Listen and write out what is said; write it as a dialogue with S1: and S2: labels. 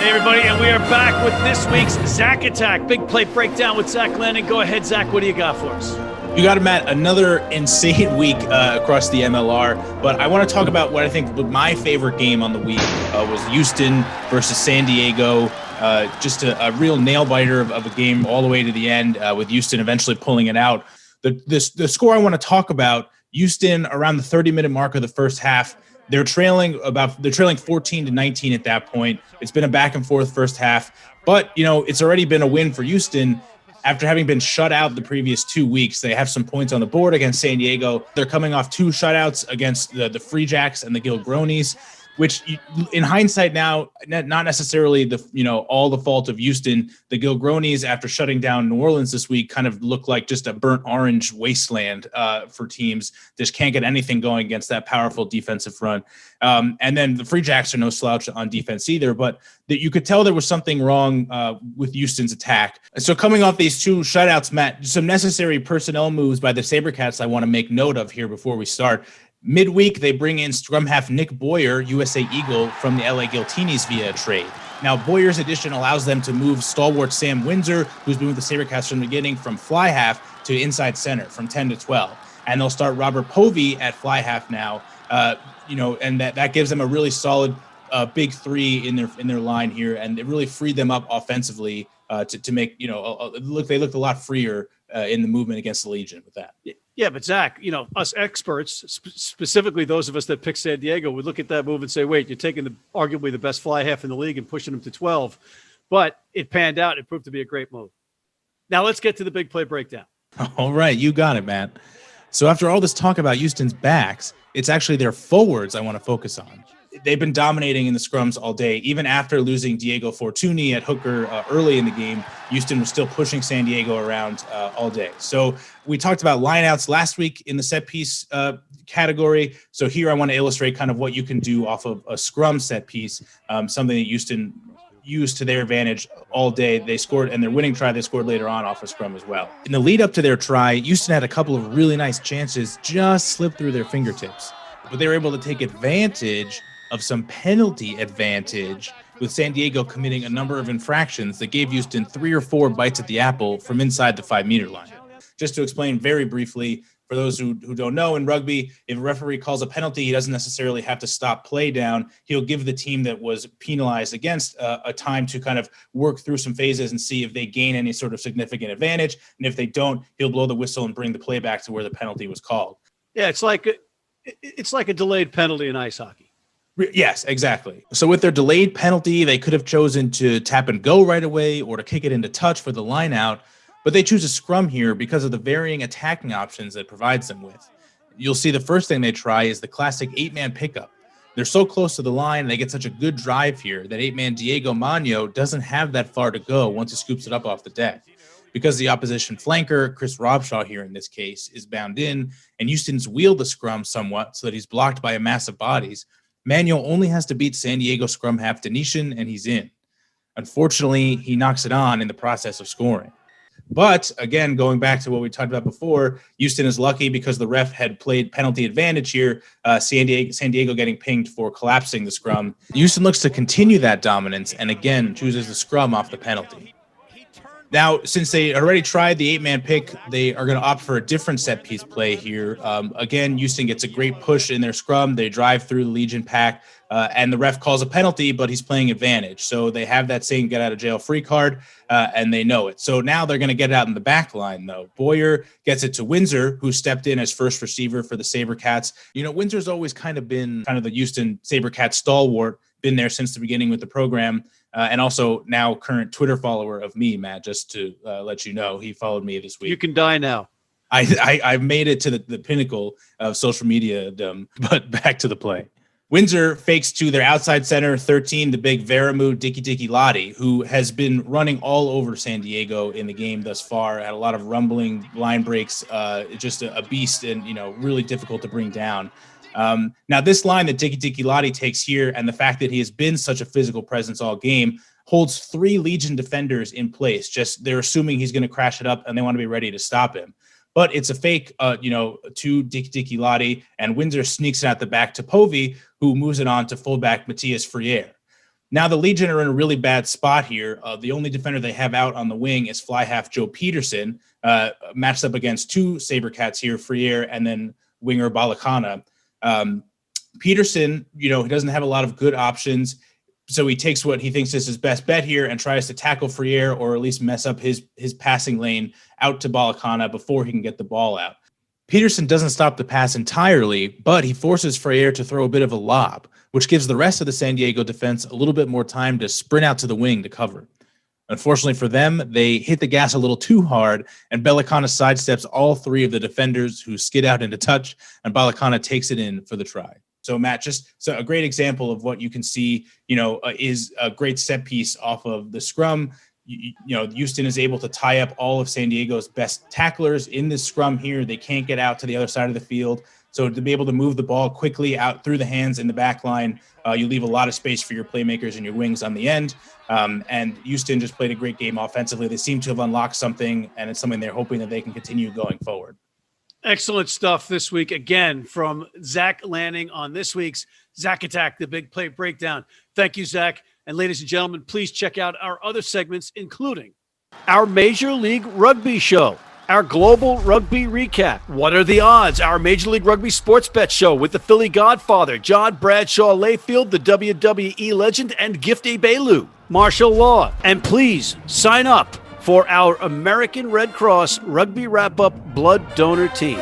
S1: Hey, everybody, and we are back with this week's Zack Attack. Big play breakdown with Zach Lanning. Go ahead, Zach. What do you got for us?
S2: You got it, Matt. Another insane week across the MLR. But I want to talk about what I think my favorite game on the week was Houston versus San Diego. Just a real nail-biter of a game all the way to the end, with Houston eventually pulling it out. The score I want to talk about, Houston around the 30-minute mark of the first half. They're trailing 14-19 at that point. It's been a back and forth first half, but it's already been a win for Houston after having been shut out the previous 2 weeks. They have some points on the board against San Diego. They're coming off 2 shutouts against the Free Jacks and the Gilgronis, which in hindsight now, not necessarily all the fault of Houston. The Gilgronis, after shutting down New Orleans this week, kind of look like just a burnt orange wasteland for teams. Just can't get anything going against that powerful defensive front. And then the Free Jacks are no slouch on defense either, but you could tell there was something wrong with Houston's attack. So coming off these 2 shutouts, Matt, some necessary personnel moves by the SaberCats I want to make note of here before we start. Midweek, they bring in scrum half Nick Boyer, USA Eagle, from the LA Giltinis via a trade. Now, Boyer's addition allows them to move stalwart Sam Windsor, who's been with the SaberCats from the beginning, from fly half to inside center from 10 to 12. And they'll start Robert Povey at fly half now, and that gives them a really solid big 3 in their line here, and it really freed them up offensively to make, they looked a lot freer in the movement against the Legion with that.
S1: Yeah, but Zach, us experts, specifically those of us that pick San Diego, would look at that move and say, wait, you're taking arguably the best fly half in the league and pushing them to 12. But it panned out. It proved to be a great move. Now let's get to the big play breakdown.
S2: All right, you got it, Matt. So after all this talk about Houston's backs, it's actually their forwards I want to focus on. They've been dominating in the scrums all day. Even after losing Diego Fortuny at hooker early in the game, Houston was still pushing San Diego around all day. So we talked about lineouts last week in the set piece category. So here I want to illustrate kind of what you can do off of a scrum set piece, something that Houston used to their advantage all day. They scored, and their winning try they scored later on off a scrum as well. In the lead up to their try, Houston had a couple of really nice chances just slipped through their fingertips, but they were able to take advantage of some penalty advantage, with San Diego committing a number of infractions that gave Houston 3 or 4 bites at the apple from inside the 5-meter line. Just to explain very briefly, for those who don't know, in rugby, if a referee calls a penalty, he doesn't necessarily have to stop play down. He'll give the team that was penalized against a time to kind of work through some phases and see if they gain any sort of significant advantage. And if they don't, he'll blow the whistle and bring the play back to where the penalty was called.
S1: Yeah, it's like a delayed penalty in ice hockey.
S2: Yes, exactly. So with their delayed penalty, they could have chosen to tap and go right away or to kick it into touch for the line out, but they choose a scrum here because of the varying attacking options that it provides them with. You'll see the first thing they try is the classic 8-man pickup. They're so close to the line, and they get such a good drive here that 8-man Diego Magno doesn't have that far to go once he scoops it up off the deck. Because the opposition flanker, Chris Robshaw here in this case, is bound in, and Houston's wheeled the scrum somewhat so that he's blocked by a mass of bodies, Manuel only has to beat San Diego scrum half Denishan, and he's in. Unfortunately, he knocks it on in the process of scoring. But again, going back to what we talked about before, Houston is lucky because the ref had played penalty advantage here. San Diego getting pinged for collapsing the scrum. Houston looks to continue that dominance and again chooses the scrum off the penalty. Now, since they already tried the 8-man pick, they are going to opt for a different set piece play here. Again, Houston gets a great push in their scrum. They drive through the Legion pack, and the ref calls a penalty, but he's playing advantage. So they have that same get out of jail free card, and they know it. So now they're going to get it out in the back line, though. Boyer gets it to Windsor, who stepped in as first receiver for the SaberCats. Windsor's always kind of been kind of the Houston SaberCats stalwart, been there since the beginning with the program. And also now current Twitter follower of me, Matt, just to let you know, he followed me this week.
S1: You can die now.
S2: I've made it to the pinnacle of social media, but back to the play. Windsor fakes to their outside center, 13, the big Veramu Dicky Lottie, who has been running all over San Diego in the game thus far, had a lot of rumbling line breaks, just a beast and, really difficult to bring down. Now, this line that Dicky Lottie takes here and the fact that he has been such a physical presence all game holds 3 Legion defenders in place. Just they're assuming he's going to crash it up and they want to be ready to stop him. But it's a fake, to Dicky Lottie, and Windsor sneaks it out the back to Povey, who moves it on to fullback Matthias Freire. Now the Legion are in a really bad spot here. The only defender they have out on the wing is fly half Joe Peterson, matched up against two Sabercats here, Freire and then winger Balakana. Peterson, he doesn't have a lot of good options, so he takes what he thinks is his best bet here and tries to tackle Freire or at least mess up his passing lane out to Balakana before he can get the ball out. Peterson doesn't stop the pass entirely, but he forces Freire to throw a bit of a lob, which gives the rest of the San Diego defense a little bit more time to sprint out to the wing to cover. Unfortunately for them, they hit the gas a little too hard, and Balakana sidesteps all three of the defenders who skid out into touch, and Balakana takes it in for the try. So, Matt, just a great example of what you can see, is a great set piece off of the scrum. Houston is able to tie up all of San Diego's best tacklers in this scrum here. They can't get out to the other side of the field. So to be able to move the ball quickly out through the hands in the back line, you leave a lot of space for your playmakers and your wings on the end. And Houston just played a great game offensively. They seem to have unlocked something, and it's something they're hoping that they can continue going forward.
S1: Excellent stuff this week, again, from Zack Lanning on this week's Zack Attack, the Big Play Breakdown. Thank you, Zack. And ladies and gentlemen, please check out our other segments, including our Major League Rugby show, our Global Rugby Recap, What Are the Odds?, our Major League Rugby Sports Bet show with the Philly Godfather, John Bradshaw Layfield, the WWE legend, and Gifty Bailu, martial law. And please sign up for our American Red Cross Rugby Wrap-Up Blood Donor Team.